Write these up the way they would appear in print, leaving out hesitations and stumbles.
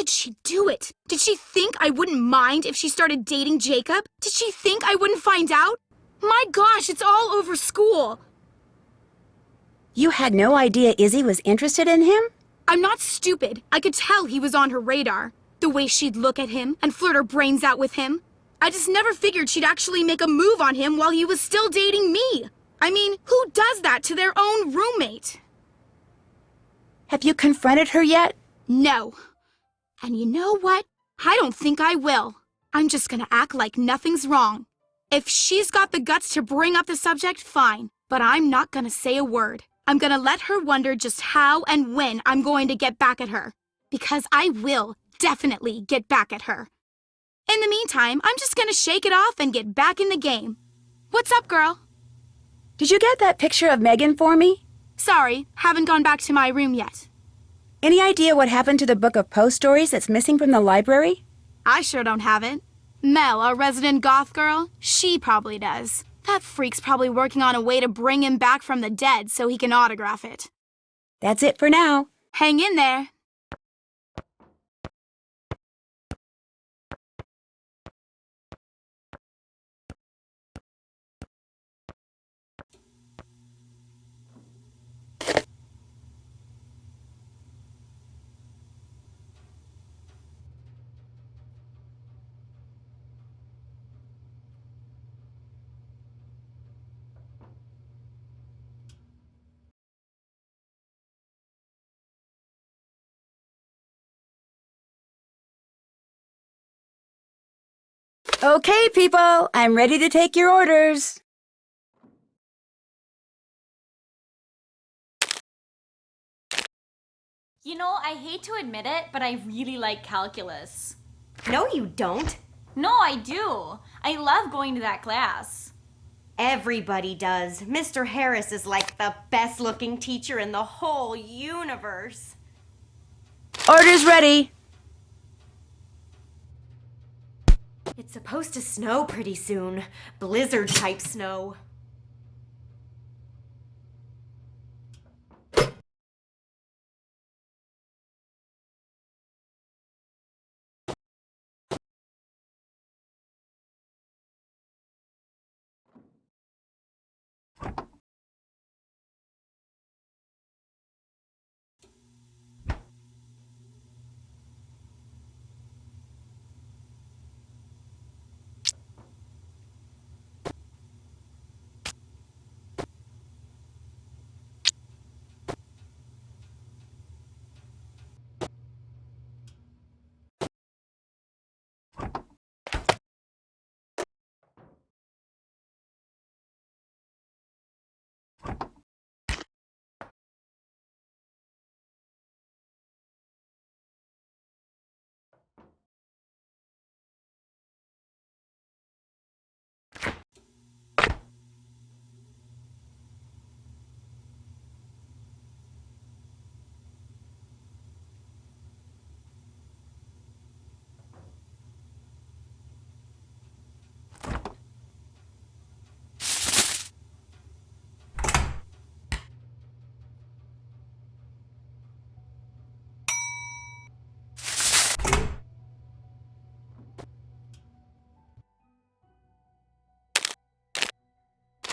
did she do it? Did she think I wouldn't mind if she started dating Jacob? Did she think I wouldn't find out? My gosh, it's all over school. You had no idea Izzy was interested in him? I'm not stupid. I could tell he was on her radar. The way she'd look at him and flirt her brains out with him. I just never figured she'd actually make a move on him while he was still dating me. I mean, who does that to their own roommate? Have you confronted her yet? No. And you know what? I don't think I will. I'm just gonna act like nothing's wrong. If she's got the guts to bring up the subject, fine. But I'm not gonna say a word. I'm gonna let her wonder just how and when I'm going to get back at her. Because I will definitely get back at her. In the meantime, I'm just gonna shake it off and get back in the game. What's up, girl? Did you get that picture of Megan for me? Sorry, haven't gone back to my room yet. Any idea what happened to the book of post stories that's missing from the library? I sure don't have it. Mel, our resident goth girl, she probably does. That freak's probably working on a way to bring him back from the dead so he can autograph it. That's it for now. Hang in there. Okay, people, I'm ready to take your orders. You know, I hate to admit it, but I really like calculus. No, you don't. No, I do. I love going to that class. Everybody does. Mr. Harris is like the best looking teacher in the whole universe. Orders ready. It's supposed to snow pretty soon. Blizzard type snow.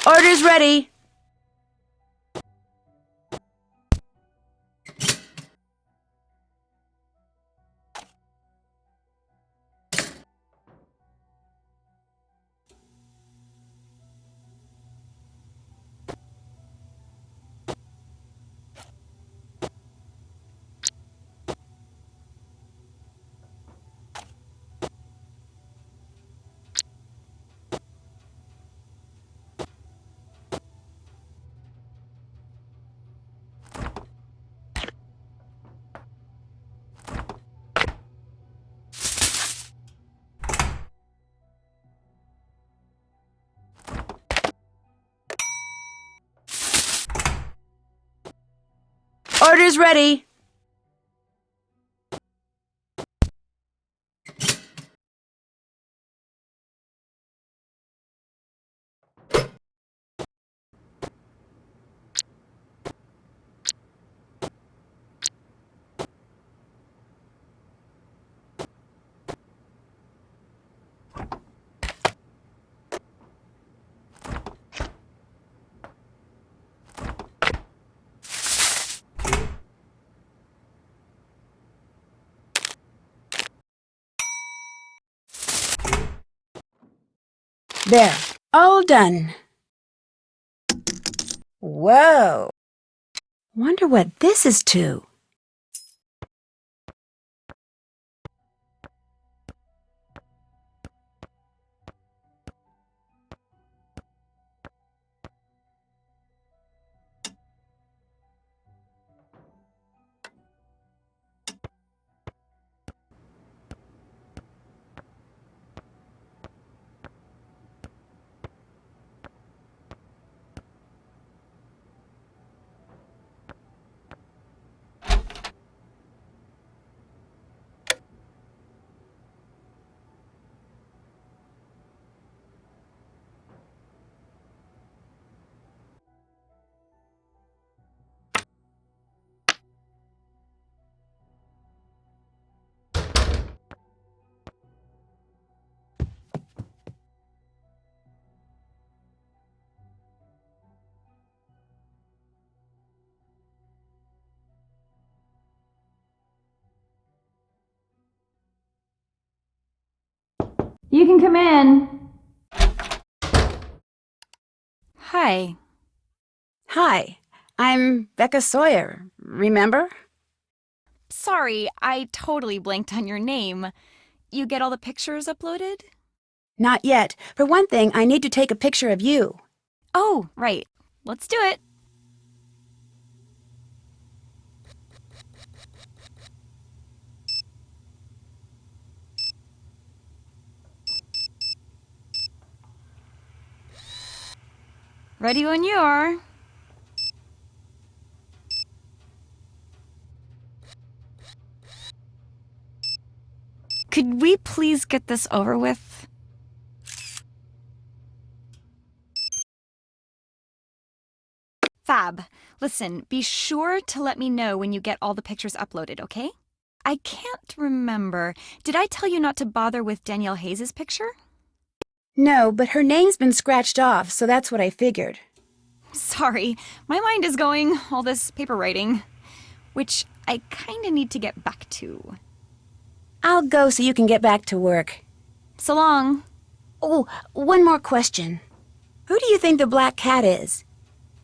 Orders ready. Orders ready. There, all done. Whoa! Wonder what this is to. You can come in. Hi. Hi, I'm Becca Sawyer. Remember? Sorry, I totally blanked on your name. You get all the pictures uploaded? Not yet. For one thing, I need to take a picture of you. Oh, right. Let's do it. Ready when you are. Could we please get this over with? Fab. Listen, be sure to let me know when you get all the pictures uploaded, okay? I can't remember. Did I tell you not to bother with Danielle Hayes' picture? No, but her name's been scratched off, so that's what I figured. Sorry, my mind is going all this paper writing, which I kinda need to get back to. I'll go so you can get back to work. So long. Oh, one more question. Who do you think the black cat is?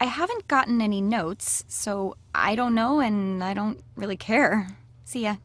I haven't gotten any notes, so I don't know and I don't really care. See ya.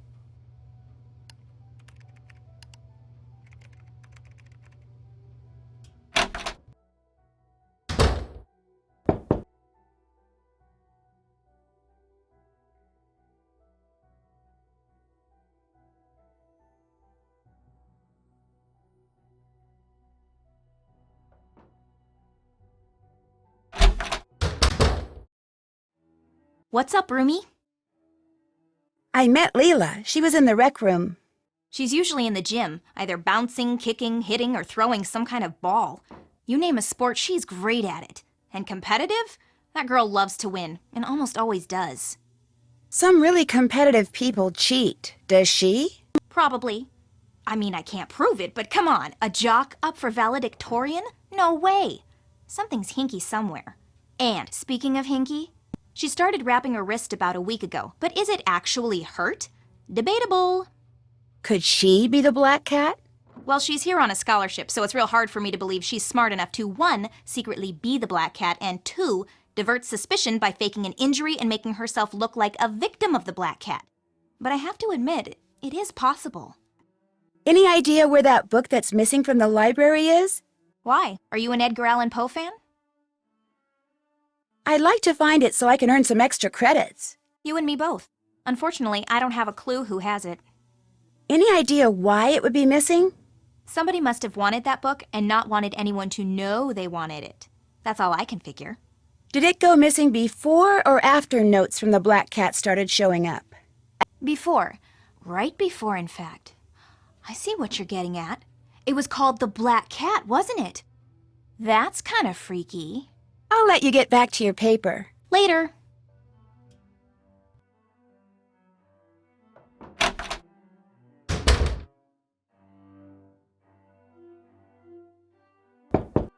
What's up, Rumi? I met Leela. She was in the rec room. She's usually in the gym, either bouncing, kicking, hitting, or throwing some kind of ball. You name a sport, she's great at it. And competitive? That girl loves to win, and almost always does. Some really competitive people cheat. Does she? Probably. I mean, I can't prove it, but come on, a jock up for valedictorian? No way. Something's hinky somewhere. And, speaking of hinky, she started wrapping her wrist about a week ago, but is it actually hurt? Debatable. Could she be the black cat? Well, she's here on a scholarship, so it's real hard for me to believe she's smart enough to, 1, secretly be the black cat, and 2, divert suspicion by faking an injury and making herself look like a victim of the black cat. But I have to admit, it is possible. Any idea where that book that's missing from the library is? Why? Are you an Edgar Allan Poe fan? I'd like to find it so I can earn some extra credits. You and me both. Unfortunately, I don't have a clue who has it. Any idea why it would be missing? Somebody must have wanted that book and not wanted anyone to know they wanted it. That's all I can figure. Did it go missing before or after notes from the black cat started showing up? Before. Right before, in fact. I see what you're getting at. It was called The Black Cat, wasn't it? That's kind of freaky. I'll let you get back to your paper. Later.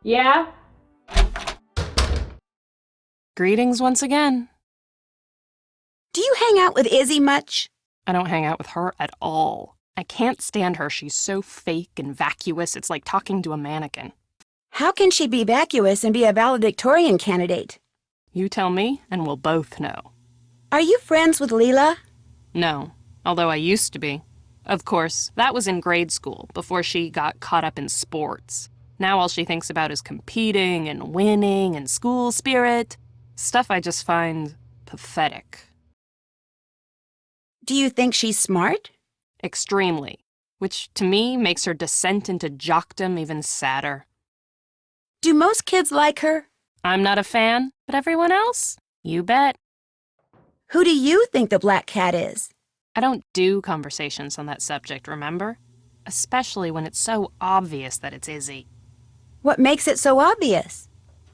Yeah? Greetings once again. Do you hang out with Izzy much? I don't hang out with her at all. I can't stand her. She's so fake and vacuous. It's like talking to a mannequin. How can she be vacuous and be a valedictorian candidate? You tell me, and we'll both know. Are you friends with Leela? No, although I used to be. Of course, that was in grade school, before she got caught up in sports. Now all she thinks about is competing and winning and school spirit. Stuff I just find pathetic. Do you think she's smart? Extremely. Which, to me, makes her descent into jockdom even sadder. Do most kids like her? I'm not a fan, but everyone else? You bet. Who do you think the black cat is? I don't do conversations on that subject, remember? Especially when it's so obvious that it's Izzy. What makes it so obvious?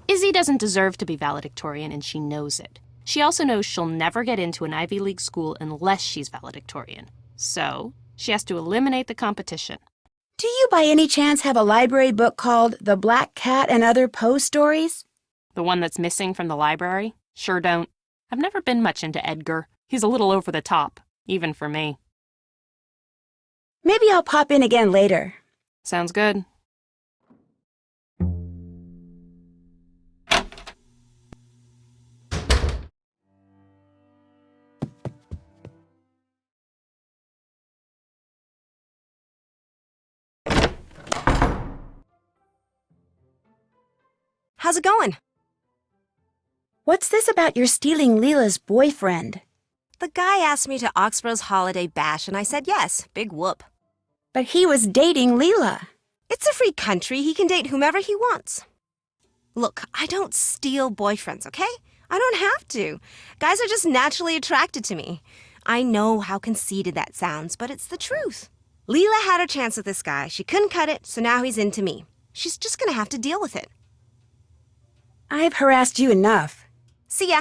Izzy doesn't deserve to be valedictorian, and she knows it. She also knows she'll never get into an Ivy League school unless she's valedictorian. So, she has to eliminate the competition. Do you by any chance have a library book called The Black Cat and Other Poe Stories? The one that's missing from the library? Sure don't. I've never been much into Edgar. He's a little over the top, even for me. Maybe I'll pop in again later. Sounds good. How's it going? What's this about your stealing Leela's boyfriend? The guy asked me to Oxboro's holiday bash, and I said yes. Big whoop. But he was dating Leela. It's a free country. He can date whomever he wants. Look, I don't steal boyfriends, okay? I don't have to. Guys are just naturally attracted to me. I know how conceited that sounds, but it's the truth. Leela had her chance with this guy. She couldn't cut it, so now he's into me. She's just gonna have to deal with it. I've harassed you enough. See ya.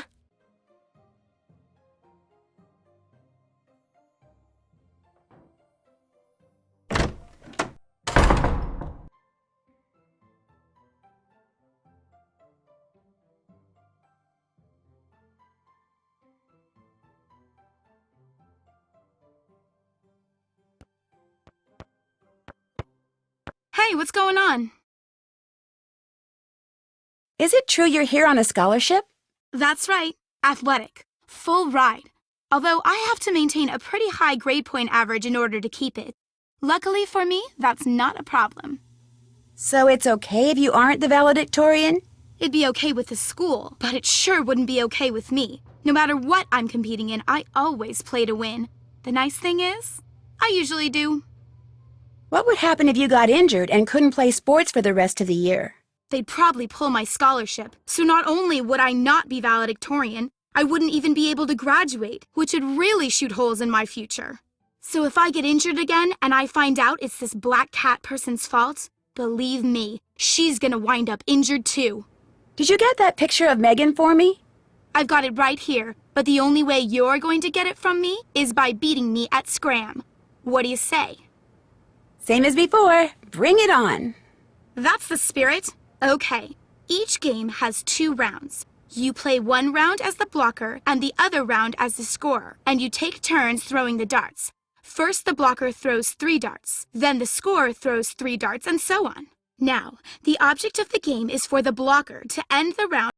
Hey, what's going on? Is it true you're here on a scholarship? That's right. Athletic. Full ride. Although I have to maintain a pretty high grade point average in order to keep it. Luckily for me, that's not a problem. So it's okay if you aren't the valedictorian? It'd be okay with the school, but it sure wouldn't be okay with me. No matter what I'm competing in, I always play to win. The nice thing is, I usually do. What would happen if you got injured and couldn't play sports for the rest of the year? They'd probably pull my scholarship, so not only would I not be valedictorian, I wouldn't even be able to graduate, which would really shoot holes in my future. So if I get injured again and I find out it's this black cat person's fault, believe me, she's gonna wind up injured too. Did you get that picture of Megan for me? I've got it right here, but the only way you're going to get it from me is by beating me at Scram. What do you say? Same as before. Bring it on. That's the spirit. Okay, each game has 2 rounds. You play one round as the blocker and the other round as the scorer, and you take turns throwing the darts. First, the blocker throws 3 darts, then the scorer throws 3 darts, and so on. Now, the object of the game is for the blocker to end the round